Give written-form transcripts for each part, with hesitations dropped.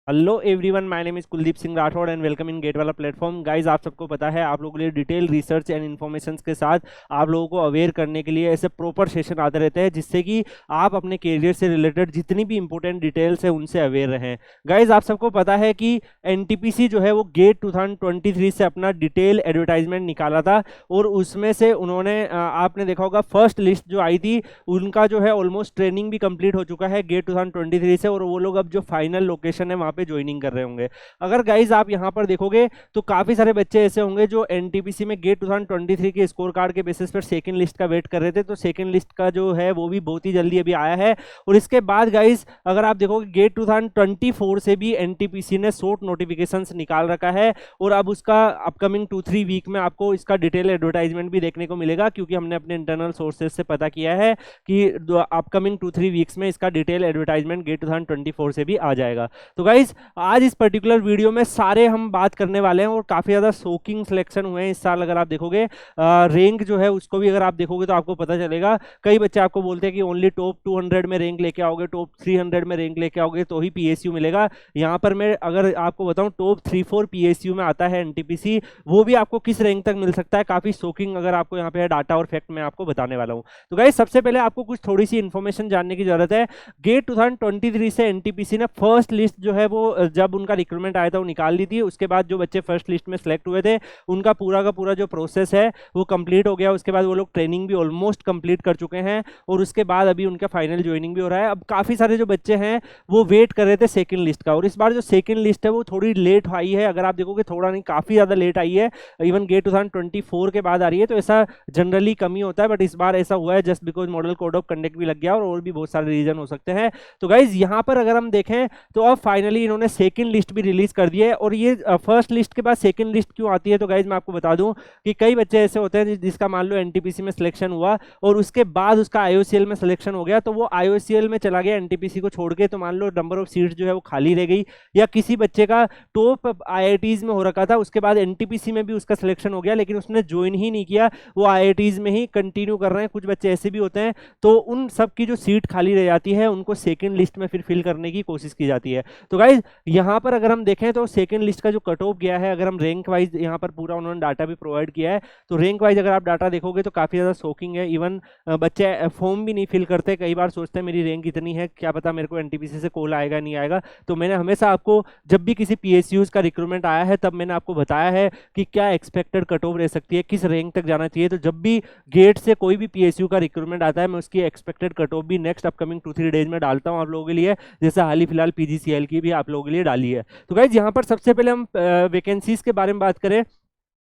Hello everyone, my name is Kuldeep Singh Rathore and welcome in GATE वाला platform. Guys, आप सबको पता है आप लोगों के लिए डिटेल रिसर्च एंड इन्फॉर्मेशन के साथ आप लोगों को अवेयर करने के लिए ऐसे प्रॉपर सेशन आते रहते हैं जिससे कि आप अपने करियर से रिलेटेड जितनी भी इंपॉर्टेंट डिटेल्स है उनसे अवेयर रहें। गाइस, आप सबको पता है कि एनटीपीसी जो है वो गेट 2023 से अपना डिटेल एडवर्टाइजमेंट निकाला था और उसमें से उन्होंने आपने देखा होगा फर्स्ट लिस्ट जो आई थी उनका जो है ऑलमोस्ट ट्रेनिंग भी कंप्लीट हो चुका है गेट 2023 से, और वो लोग अब जो फाइनल लोकेशन है वहाँ पे ज्वाइनिंग कर रहे होंगे। अगर गाइज आप यहाँ पर देखोगे तो काफी सारे बच्चे ऐसे होंगे जो एनटीपीसी में गेट 2023 के स्कोर कार्ड के बेसिस पर सेकंड लिस्ट का वेट कर रहे थे, तो सेकंड लिस्ट का जो है वो भी बहुत ही जल्दी अभी आया है। और इसके बाद गाइज अगर आप देखोगे गेट 2024 से भी एनटीपीसी ने शॉर्ट नोटिफिकेशंस निकाल रखा है और अब उसका अपकमिंग 2-3 वीक में आपको इसका डिटेल एडवर्टाइजमेंट भी देखने को मिलेगा, क्योंकि हमने अपने इंटरनल सोर्सेज से पता किया है कि अपकमिंग 2-3 वीक्स में इसका डिटेल एडवर्टाइजमेंट गेट 2024 से भी आ जाएगा। तो गाइज आज इस पर्टिकुलर वीडियो में सारे हम बात करने वाले हैं और काफी ज्यादा शॉकिंग सिलेक्शन हुए हैं इस साल। अगर आप देखोगे रैंक जो है उसको भी अगर आप देखोगे तो आपको पता चलेगा। कई बच्चे आपको बोलते हैं कि ओनली टॉप 200 में रैंक लेके आओगे, टॉप 300 में रैंक लेके आओगे तो ही पीएसयू मिलेगा। यहाँ पर मैं अगर आपको बताऊं टॉप 3-4 पीएसयू में आता है एनटीपीसी, वो भी आपको किस रैंक तक मिल सकता है, काफी शॉकिंग अगर आपको यहाँ पे डाटा और फैक्ट मैं आपको बताने वाला हूँ। तो गाइस सबसे पहले आपको कुछ थोड़ी सी इन्फॉर्मेशन जानने की जरूरत है। गेट 2023 से एनटीपीसी ने फर्स्ट लिस्ट जो है वो जब उनका रिक्रूटमेंट आया था वो निकाल दी थी। उसके बाद जो बच्चे फर्स्ट लिस्ट में सेलेक्ट हुए थे उनका पूरा का पूरा जो प्रोसेस है वो कंप्लीट हो गया। उसके बाद वो लोग ट्रेनिंग भी ऑलमोस्ट कंप्लीट कर चुके हैं और उसके बाद अभी उनका फाइनल ज्वाइनिंग भी हो रहा है। अब काफी सारे जो बच्चे हैं वो वेट कर रहे थे सेकंड लिस्ट का, और इस बार जो सेकंड लिस्ट है वो थोड़ी लेट आई है। अगर आप देखोगे थोड़ा नहीं काफी ज्यादा लेट आई है, इवन गेट 2024 के बाद आ रही है, तो ऐसा जनरली कमी होता है, बट इस बार ऐसा हुआ है just because model code of conduct भी लग गया और भी बहुत सारे रीजन हो सकते हैं। तो गाइज यहाँ पर अगर हम देखें तो अब फाइनली इन्होंने सेकंड लिस्ट भी रिलीज कर दी है। और ये फर्स्ट लिस्ट के बाद सेकंड लिस्ट क्यों आती है, तो गाइज मैं आपको बता दूं कि कई बच्चे ऐसे होते हैं जिसका मान लो एनटीपीसी में सिलेक्शन हुआ और उसके बाद उसका आईओसीएल में सिलेक्शन हो गया, तो वो आईओसीएल में चला गया एनटीपीसी को छोड़ के, तो मान लो नंबर ऑफ सीट्स जो है वो खाली रह गई, या किसी बच्चे का टॉप आईआईटीज में हो रखा था उसके बाद एनटीपीसी में भी उसका सिलेक्शन हो गया लेकिन उसने ज्वाइन ही नहीं किया, वो आईआईटीज में ही कंटिन्यू कर रहे हैं। कुछ बच्चे ऐसे भी होते हैं, तो उन सब की जो सीट खाली रह जाती है उनको सेकंड लिस्ट में फिर फिल करने की कोशिश की जाती है। तो गाइज यहाँ पर अगर हम देखें तो सेकंड लिस्ट का जो कट ऑफ गया है, अगर हम रैंक वाइज यहाँ पर पूरा उन्होंने डाटा भी प्रोवाइड किया है, तो रैंक वाइज अगर आप डाटा देखोगे तो काफी ज्यादा शॉकिंग है। इवन बच्चे फॉर्म भी नहीं फिल करते, कई बार सोचते हैं मेरी रैंक इतनी है क्या पता मेरे को एनटीपीसी से कॉल आएगा नहीं आएगा। तो मैंने हमेशा आपको जब भी किसी पीएसयूज का रिक्रूटमेंट आया है तब मैंने आपको बताया है कि क्या एक्सपेक्टेड कट ऑफ रह सकती है, किस रैंक तक जाना चाहिए। तो जब भी गेट से कोई भी पीएसयू का रिक्रूटमेंट आता है मैं उसकी एक्सपेक्टेड कट ऑफ भी नेक्स्ट अपकमिंग 2-3 डेज में डालता हूँ आप लोगों के लिए, जैसे हाल ही फिलहाल पीजीसीएल की भी आप लोगों के लिए डाली है। तो गाइज यहाँ पर सबसे पहले हम वैकेंसीज के बारे में बात करें।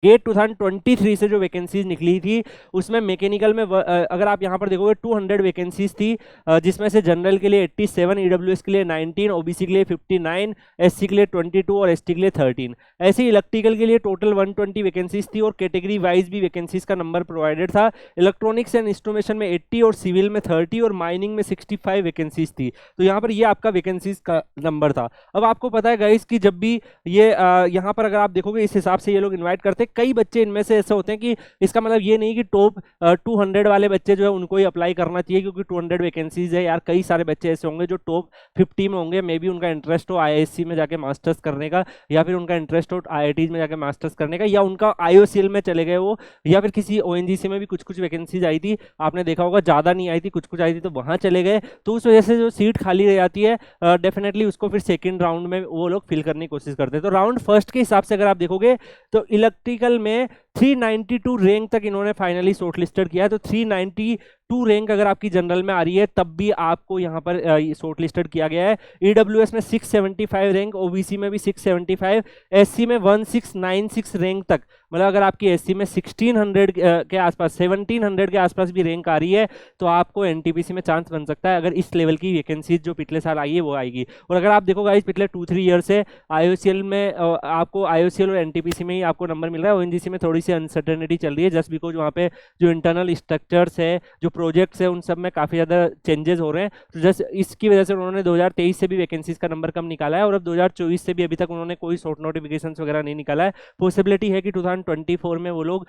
गेट 2023 से जो वैकेंसीज निकली थी उसमें मैकेनिकल में अगर आप यहाँ पर देखोगे 200 वैकेंसीज थी, जिसमें से जनरल के लिए 87, ईडब्ल्यूएस के लिए 19, ओबीसी के लिए 59, एससी के लिए 22 और एसटी के लिए 13। ऐसे ही इलेक्ट्रिकल के लिए टोटल 120 वैकेंसीज थी और कैटेगरी वाइज भी वैकेंसीज का नंबर प्रोवाइडेड था। इलेक्ट्रॉनिक्स एंड इंस्ट्रूमेशन में 80 और सिविल में 30 और माइनिंग में 65 वैकेंसीज थी। तो यहाँ पर ये आपका वैकेंसीज का नंबर था। अब आपको पता है गाइस कि जब भी ये यहाँ पर अगर आप देखोगे इस हिसाब से ये लोग इन्वाइट करते हैं, कई बच्चे इनमें से ऐसे होते हैं कि इसका मतलब ये नहीं कि टॉप 200 वाले बच्चे जो है उनको ही अप्लाई करना चाहिए क्योंकि 200 वैकेंसीज है यार। कई सारे बच्चे ऐसे होंगे जो टॉप 50 में होंगे, मे बी उनका इंटरेस्ट हो आईआईएससी में जाके मास्टर्स करने का, या फिर उनका इंटरेस्ट हो आईआईटीज में जाके मास्टर्स करने का, या उनका आईओसीएल में चले गए वो, या फिर किसी ओएनजीसी में भी कुछ कुछ वैकेंसीज आई थी, आपने देखा होगा ज्यादा नहीं आई थी, कुछ कुछ आई थी, तो वहां चले गए। तो उस वजह से जो सीट खाली रह जाती है डेफिनेटली उसको फिर सेकेंड राउंड में वो लोग फिल करने की कोशिश करते हैं। तो राउंड फर्स्ट के हिसाब से अगर आप देखोगे तो इलेक्ट्रिकल में 392 रैंक तक इन्होंने फाइनली शॉर्टलिस्टेड किया है। तो 392 रैंक अगर आपकी जनरल में आ रही है तब भी आपको यहाँ पर शॉर्टलिस्टेड किया गया है। ईडब्ल्यूएस में 675 रैंक, ओबीसी में भी 675, एससी में 1696 रैंक तक, मतलब अगर आपकी एससी में 1600 के आसपास 1700 के आसपास भी रैंक आ रही है तो आपको एनटीपीसी में चांस बन सकता है अगर इस लेवल की वैकेंसी जो पिछले साल आई है वो आएगी। और अगर आप देखो गाइस पिछले 2-3 ईयर से आईओसीएल में आपको आईओसीएल और एनटीपीसी में ही आपको नंबर मिल रहा है। ओएनजीसी में थोड़ी सी अनसर्टेनिटी चल रही है जस्ट बिकॉज वहाँ पे जो इंटरनल स्ट्रक्चर्स है, जो प्रोजेक्ट्स है उन सब में काफ़ी ज़्यादा चेंजेस हो रहे हैं। तो जस्ट इसकी वजह से उन्होंने 2023 से भी वैकेंसीज का नंबर कम निकाला है और अब 2024 से भी अभी तक उन्होंने कोई शॉर्ट नोटिफिकेशन वगैरह नहीं निकाला है। पॉसिबिलिटी है कि 2024 में वो लोग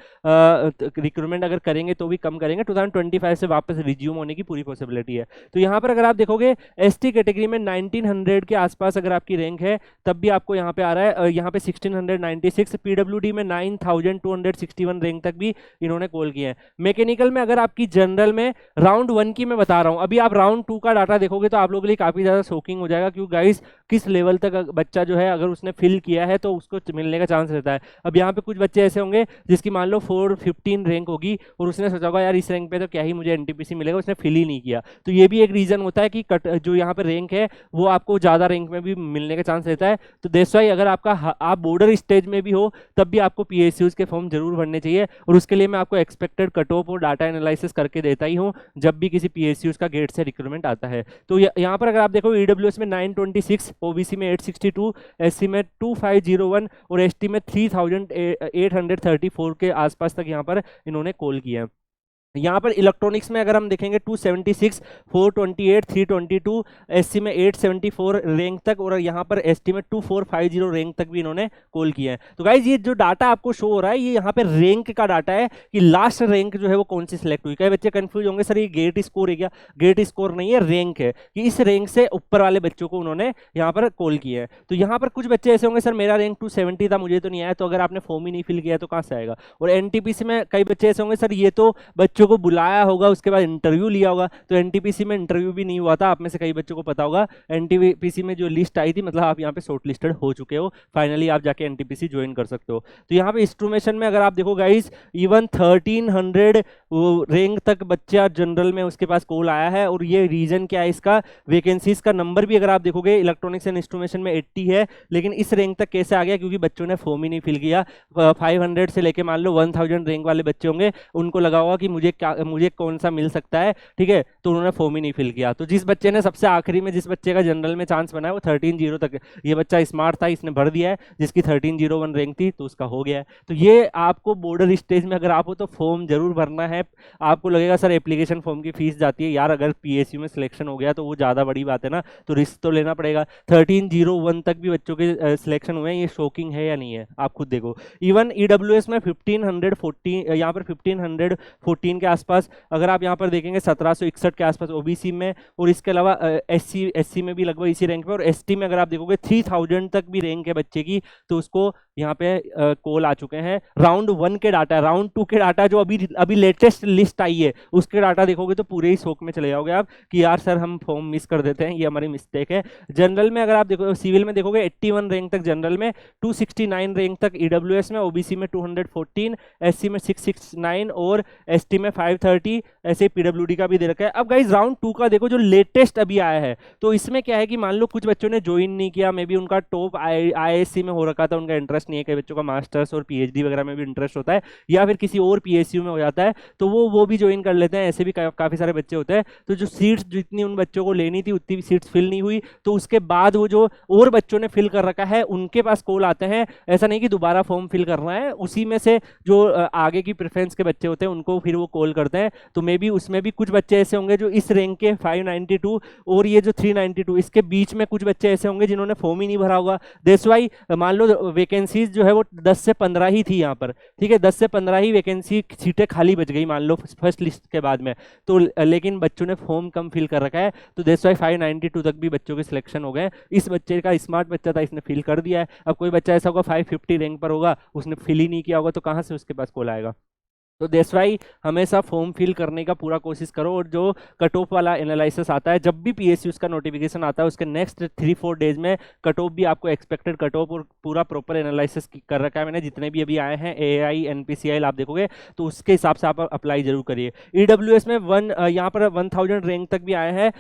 रिक्रूटमेंट अगर करेंगे तो भी कम करेंगे, 2025 से वापस रिज्यूम होने की पूरी पॉसिबिलिटी है। तो यहाँ पर अगर आप देखोगे एसटी कैटेगरी में 1900 के आसपास अगर आपकी रैंक है तब भी आपको यहाँ पे आ रहा है, यहाँ पे 1696, पीडब्ल्यूडी में 9261 रैंक तक भी इन्होंने कॉल किया है। मैकेनिकल में अगर आपकी जनरल में राउंड 1 की मैं बता रहा हूँ, अभी आप राउंड 2 का डाटा देखोगे तो आप लोगों के लिए काफी ज्यादा शॉकिंग हो जाएगा, क्योंकि गाइस किस लेवल तक बच्चा जो है अगर उसने फिल किया है तो उसको मिलने का चांस रहता है। अब यहाँ पे कुछ बच्चे ऐसे होंगे जिसकी मान लो 415 रैंक होगी और उसने सोचा होगा यार इस रैंक पे तो क्या ही मुझे एनटीपीसी मिलेगा, उसने फिल ही नहीं किया। तो ये भी एक रीजन होता है कि जो यहाँ पे रैंक है वो आपको ज्यादा रैंक में भी मिलने का चांस रहता है। तो दैट्स व्हाई अगर आप बॉर्डर स्टेज में भी हो तब भी आपको पीएसयूज के फॉर्म जरूर भरने चाहिए, और उसके लिए मैं आपको एक्सपेक्टेड कट ऑफ और डाटा एनालिसिस करके देता ही हूँ जब भी किसी पीएसयूज का गेट से रिक्रूटमेंट आता है। तो यहाँ पर अगर आप देखो ईडब्ल्यूएस में 926, ओबीसी में 862, एससी में 2501 और एसटी में 3834 के आसपास तक यहाँ पर इन्होंने कॉल किया है। यहाँ पर इलेक्ट्रॉनिक्स में अगर हम देखेंगे 276, 428, 322, एससी में 874 रैंक तक और यहाँ पर एसटी में 2450 रैंक तक भी इन्होंने कॉल किया है। तो गाइज ये जो डाटा आपको शो हो रहा है ये यहाँ पे रैंक का डाटा है कि लास्ट रैंक जो है वो कौन सी सिलेक्ट हुई। कई बच्चे कंफ्यूज होंगे सर ये गेट स्कोर है क्या? गेट स्कोर नहीं है, रैंक है कि इस रैंक से ऊपर वाले बच्चों को उन्होंने यहाँ पर कॉल किया है। तो यहाँ पर कुछ बच्चे ऐसे होंगे सर मेरा रैंक 270 था मुझे तो नहीं आया, तो अगर आपने फॉर्म ही नहीं फिल किया तो कहाँ से आएगा। और एनटीपीसी में कई बच्चे ऐसे होंगे सर ये तो बच्चों को बुलाया होगा उसके बाद इंटरव्यू लिया होगा, तो एनटीपीसी में इंटरव्यू भी नहीं हुआ था। आप में से कई बच्चों को पता होगा एनटीपीसी में जो लिस्ट आई थी मतलब आप यहाँ पे शॉर्ट लिस्टेड हो चुके हो, फाइनली आप जाके एनटीपीसी ज्वाइन कर सकते हो। तो यहाँ पे इंस्ट्रूमेशन में अगर आप देखो गाइस इवन 1300 रैंक तक बच्चा जनरल में उसके पास कॉल आया है। और ये रीजन क्या है इसका, वैकेंसीज का नंबर भी अगर आप देखोगे इलेक्ट्रॉनिक्स एंड इंस्ट्रूमेशन में 80 है, लेकिन इस रैंक तक कैसे आ गया? क्योंकि बच्चों ने फॉर्म ही नहीं फिल किया। 500 से लेके मान लो 1000 रैंक वाले बच्चे होंगे, उनको लगा होगा कि मुझे कौन सा मिल सकता है, ठीक है, तो उन्होंने फॉर्म ही नहीं फिल किया। तो जिस बच्चे ने सबसे आखिरी में जिस बच्चे का जनरल में चांस बना है वो 13-0 तक, ये बच्चा स्मार्ट था इसने भर दिया है, जिसकी 1301 रैंक थी तो उसका हो गया है। तो ये आपको बॉर्डर स्टेज में अगर आप हो तो फॉर्म जरूर भरना है। आपको लगेगा सर एप्लीकेशन फॉर्म की फीस जाती है, यार अगर पीएसयू में सिलेक्शन हो गया तो वो ज्यादा बड़ी बात है ना, तो रिस्क तो लेना पड़ेगा। 1301 तक भी बच्चों के सिलेक्शन हुए हैं, ये शॉकिंग है या नहीं है आप खुद देखो। इवन ईडब्ल्यूएस में 1514 यहाँ पर 1514 के आसपास अगर आप यहाँ पर देखेंगे 1761 के आसपास ओबीसी में, और इसके अलावा एससी में भी लगभग इसी रैंक पे, और एसटी में अगर आप देखोगे 3000 तक भी रैंक है बच्चे की, तो उसको यहाँ पे कॉल आ चुके हैं। राउंड 1 के डाटा, राउंड 2 के डाटा जो अभी लेटेस्ट लिस्ट आई है उसके डाटा देखोगे तो पूरे ही शौक में चले जाओगे आप कि यार सर हम फॉर्म मिस कर देते हैं, ये हमारी मिस्टेक है। जनरल में अगर आप देखो, सिविल में देखोगे 81 रैंक तक जनरल में, 269 रैंक तक ईडब्ल्यूएस में, ओबीसी में 214, एससी में 669 और एसटी में 530, ऐसे पीडब्ल्यूडी का भी दे रखा है। अब गाइस राउंड 2 का देखो जो लेटेस्ट अभी आया है, तो इसमें क्या है कि मान लो कुछ बच्चों ने ज्वाइन नहीं किया, मे बी उनका टॉप आईएससी में हो रखा था, उनका इंटरेस्ट नहीं है, कई बच्चों का मास्टर्स और पीएचडी वगैरह में भी इंटरेस्ट होता है, या फिर किसी और पीएसयू में हो जाता है, तो वो भी ज्वाइन कर लेते हैं। ऐसे भी काफी सारे बच्चे होते हैं। तो जो सीट्स जितनी उन बच्चों को लेनी थी उतनी भी सीट्स फिल नहीं हुई, तो उसके बाद वो जो और बच्चों ने फिल कर रखा है उनके पास कॉल आते हैं। ऐसा नहीं कि दोबारा फॉर्म फिल करना है, उसी में से जो आगे की प्रेफरेंस के बच्चे होते हैं उनको फिर वो कॉल करते हैं। तो मे बी उसमें भी कुछ बच्चे ऐसे होंगे जो इस रैंक के 592 और ये जो 392 इसके बीच में कुछ बच्चे ऐसे होंगे जिन्होंने फॉर्म ही नहीं भरा होगा। दैट्स व्हाई मान लो वैकेंसीज जो है वो 10 से 15 ही थी यहाँ पर, ठीक है, 10 से 15 ही वैकेंसी सीटें खाली बच गई मान लो फर्स्ट लिस्ट के बाद में, तो लेकिन बच्चों ने फॉर्म कम फिल कर रखा है, तो दैट्स व्हाई 592 तक भी बच्चों के सिलेक्शन हो गए। इस बच्चे का स्मार्ट बच्चा था, इसने फिल कर दिया है। अब कोई बच्चा ऐसा होगा 550 रैंक पर होगा, उसने फिल ही नहीं किया होगा, तो कहाँ से उसके पास कॉल आएगा। तो दैट्स व्हाई हमेशा फॉर्म फिल करने का पूरा कोशिश करो, और जो कट ऑफ वाला एनालिसिस आता है जब भी पीएसयूज का नोटिफिकेशन आता है उसके नेक्स्ट 3-4 डेज में कट ऑफ भी आपको एक्सपेक्टेड कट ऑफ और पूरा प्रॉपर एनालिसिस कर रखा है मैंने, जितने भी अभी आए हैं एआई एनपीसीआई आप देखोगे तो उसके हिसाब से आप अप्लाई जरूर करिए। ईडब्ल्यूएस में यहाँ पर 1000 रैंक तक भी आए हैं,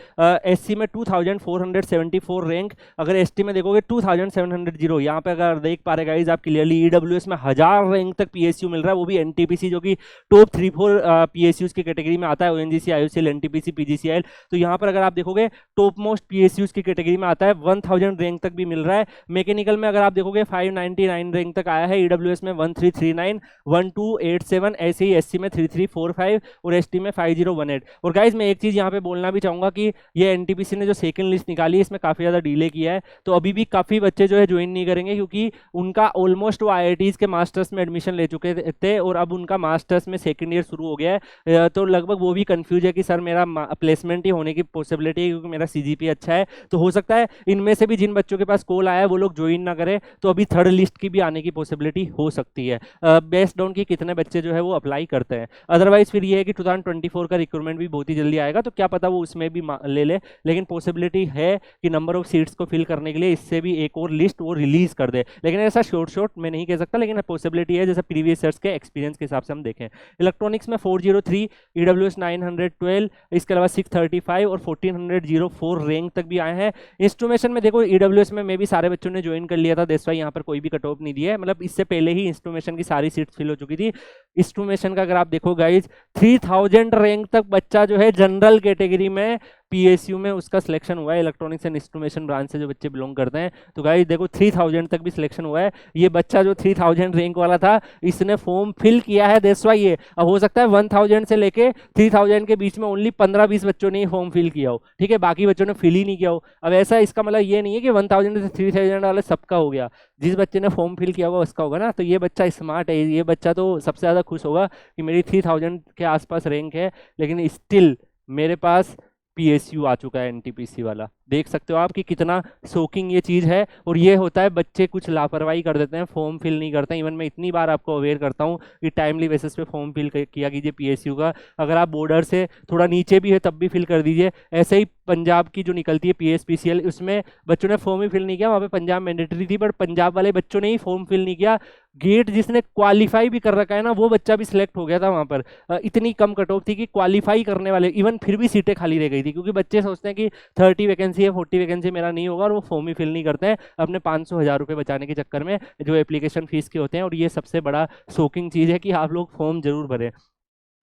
एससी में 2474 रैंक, अगर एसटी में देखोगे 2700। यहाँ पे अगर देख पा रहे गाइस आप क्लियरली ईडब्ल्यूएस में 1000 रैंक तक पीएसयू मिल रहा है, वो भी एनटीपीसी जो कि टॉप 3-4 PSUs की कैटेगरी में आता है, ONGC, IOCL, NTPC, PGCIL। तो यहाँ पर अगर आप देखोगे टॉप मोस्ट PSUs की कैटेगरी में आता है, 1000 रैंक तक भी मिल रहा है। मैकेनिकल में अगर आप देखोगे 599 रैंक तक आया है, EWS में 1339, 1287, ऐसे ही SC में 3345 और ST में 5018। और गाइज मैं एक चीज़ यहाँ पे बोलना भी चाहूँगा कि ये NTPC ने जो सेकंड लिस्ट निकाली है इसमें काफ़ी ज़्यादा डिले किया है, तो अभी भी काफ़ी बच्चे जो है ज्वाइन नहीं करेंगे, क्योंकि उनका ऑलमोस्ट वो IITs के मास्टर्स में एडमिशन ले चुके थे और अब उनका मास्टर्स में सेकंड ईयर शुरू हो गया है। तो लगभग वो भी कंफ्यूज है कि सर मेरा प्लेसमेंट ही होने की पॉसिबिलिटी है क्योंकि मेरा CGPA अच्छा है। तो हो सकता है इनमें से भी जिन बच्चों के पास कॉल आया है वो लोग ज्वाइन ना करें, तो अभी थर्ड लिस्ट की भी आने की पॉसिबिलिटी हो सकती है, बेस्ड ऑन कि कितने बच्चे जो है वो अप्लाई करते हैं। अदरवाइज फिर ये है कि 2024 का रिक्रूटमेंट भी बहुत ही जल्दी आएगा, तो क्या पता वो उसमें भी ले ले, लेकिन पॉसिबिलिटी है कि नंबर ऑफ सीट्स को फिल करने के लिए इससे भी एक और लिस्ट वो रिलीज कर दे, लेकिन ऐसा शॉर्ट मैं नहीं कह सकता, लेकिन पॉसिबिलिटी है जैसे प्रीवियस ईयर्स के एक्सपीरियंस के हिसाब से हम देखें। इलेक्ट्रॉनिक्स में 403, EWS 912, इसके अलावा 635 और 1404 रैंक तक भी आए हैं। इंस्ट्रूमेशन में देखो EWS में भी सारे बच्चों ने ज्वाइन कर लिया था, दैट्स व्हाई यहाँ पर कोई भी कट ऑफ नहीं दिया है, मतलब इससे पहले ही इंस्ट्रूमेशन की सारी सीट्स फिल हो चुकी थी। इंस्ट्रूमेशन का अगर आप देखो गाइज 3000 रैंक तक बच्चा जो है जनरल कैटेगरी में PSU में उसका सिलेक्शन हुआ है, इलेक्ट्रॉनिक्स एंड इंस्ट्रूमेशन ब्रांच से जो बच्चे बिलोंग करते हैं। तो गाइस देखो 3000 तक भी सिलेक्शन हुआ है। ये बच्चा जो 3000 रैंक वाला था इसने फॉर्म फिल किया है, दैट्स व्हाई ये अब हो सकता है 1000 से लेके 3000 के बीच में ओनली 15-20 बच्चों ने फॉर्म फिल किया हो, ठीक है, बाकी बच्चों ने फिल ही नहीं किया हो। अब ऐसा इसका मतलब ये नहीं है कि 1000 से 3000 वाले सबका हो गया, जिस बच्चे ने फॉर्म फिल किया होगा उसका होगा ना। तो ये बच्चा स्मार्ट है, ये बच्चा तो सबसे ज़्यादा खुश होगा कि मेरी 3000 के आसपास रैंक है, लेकिन स्टिल मेरे पास PSU आ चुका है NTPC वाला। देख सकते हो आप कि कितना शॉकिंग ये चीज़ है। और ये होता है बच्चे कुछ लापरवाही कर देते हैं, फॉर्म फिल नहीं करते हैं। इवन मैं इतनी बार आपको अवेयर करता हूँ कि टाइमली बेसिस पे फॉर्म फिल किया कीजिए PSU का। अगर आप बॉर्डर से थोड़ा नीचे भी है तब भी फिल कर दीजिए। ऐसे ही पंजाब की जो निकलती है PSPCL, उसमें बच्चों ने फॉर्म ही फिल नहीं किया, वहाँ पे पंजाब मैंडेटरी थी, बट पंजाब वाले बच्चों ने ही फॉर्म फिल नहीं किया। गेट जिसने क्वालिफाई भी कर रखा है ना वो बच्चा भी सिलेक्ट हो गया था वहाँ पर। इतनी कम कट ऑफ थी कि क्वालिफाई करने वाले इवन फिर भी सीटें खाली रह गई थी, क्योंकि बच्चे सोचते हैं कि 30 वैकेंसी है, 40 वैकेंसी मेरा नहीं होगा, और वो फॉर्म ही फिल नहीं करते हैं अपने 500-1000 रुपये बचाने के चक्कर में जो एप्लीकेशन फीस के होते हैं। और ये सबसे बड़ा शॉकिंग चीज़ है कि आप लोग फॉर्म जरूर भरें।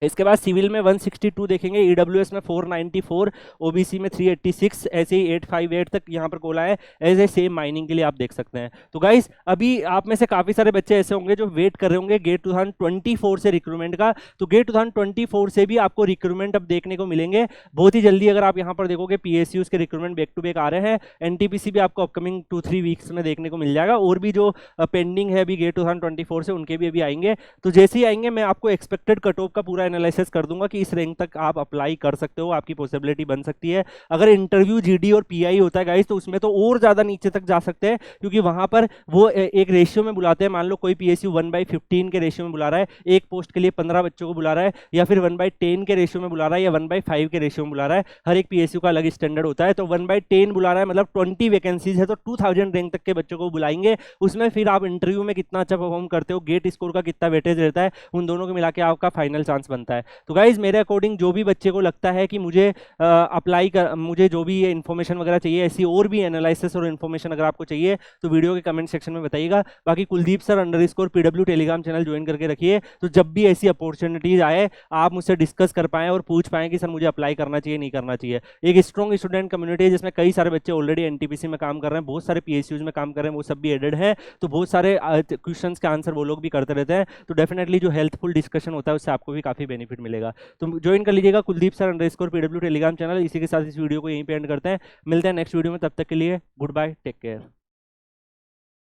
इसके बाद सिविल में 162 देखेंगे, EWS में 494, OBC में 386, ऐसे ही 858 तक यहाँ पर कोला है। ऐसे सेम माइनिंग के लिए आप देख सकते हैं। तो गाइस अभी आप में से काफ़ी सारे बच्चे ऐसे होंगे जो वेट कर रहे होंगे गेट 2024 से रिक्रूटमेंट का। तो गेट 2024 से भी आपको रिक्रूटमेंट अब देखने को मिलेंगे बहुत ही जल्दी। अगर आप यहाँ पर देखोगे PSUs के रिक्रूटमेंट बैक टू बैक आ रहे हैं। NTPC भी आपको अपकमिंग 2-3 वीक्स में देखने को मिल जाएगा, और भी जो पेंडिंग है अभी गेट 2024 से उनके भी अभी आएंगे। तो जैसे ही आएंगे मैं आपको एक्सपेक्टेड कट ऑफ का पूरा एनालिसिस कर दूंगा कि इस रैंक तक आप अप्लाई कर सकते हो, आपकी पॉसिबिलिटी बन सकती है। अगर इंटरव्यू GD और PI होता है गाइस तो उसमें तो और ज्यादा नीचे तक जा सकते हैं, क्योंकि वहां पर वो एक रेशियो में बुलाते हैं। मान लो कोई PSU 1/15 के रेशियो में बुला रहा है, एक पोस्ट के लिए 15 बच्चों को बुला रहा है, या फिर 1/10 के रेशियो में बुला रहा है, या 1/5 के रेशियो में बुला रहा है। हर एक PSU का अलग स्टैंडर्ड होता है। तो 1/10 बुला रहा है मतलब 20 वैकेंसीज है, तो 2000 रैंक तक के बच्चों को बुलाएंगे। उसमें फिर आप इंटरव्यू में कितना अच्छा परफॉर्म करते हो, गेट स्कोर का कितना वेटेज रहता है, उन दोनों को मिला के आपका फाइनल चांस बनता है। तो गाइज मेरे अकॉर्डिंग जो भी बच्चे को लगता है कि मुझे अप्लाई कर, मुझे जो भी ये इन्फॉर्मेशन वगैरह चाहिए, ऐसी और भी एनालिसिस और इन्फॉर्मेशन अगर आपको चाहिए तो वीडियो के कमेंट सेक्शन में बताइएगा। बाकी Kuldeep sir _PW Telegram channel join करके रखिए, तो जब भी ऐसी अपॉर्चुनिटीज आए आप मुझसे डिस्कस कर पाएं और पूछ पाएं कि सर मुझे अप्लाई करना चाहिए नहीं करना चाहिए। एक स्ट्रॉन्ग स्टूडेंट कम्युनिटी है जिसमें कई सारे बच्चे ऑलरेडी NTPC में काम कर रहे हैं, बहुत सारे PSUs में काम कर रहे हैं, वो सब भी एडेड है। तो बहुत सारे क्वेश्चंस के आंसर वो लोग भी करते रहते हैं। तो डेफिनेटली जो हेल्पफुल डिस्कशन होता है उससे आपको भी काफी बेनिफिट मिलेगा। तो ज्वाइन कर लीजिएगा Kuldeep sir _PW Telegram channel. इसी के साथ इस वीडियो को यहीं पे एंड करते हैं। मिलते हैं नेक्स्ट वीडियो में, तब तक के लिए गुड बाय, टेक केयर।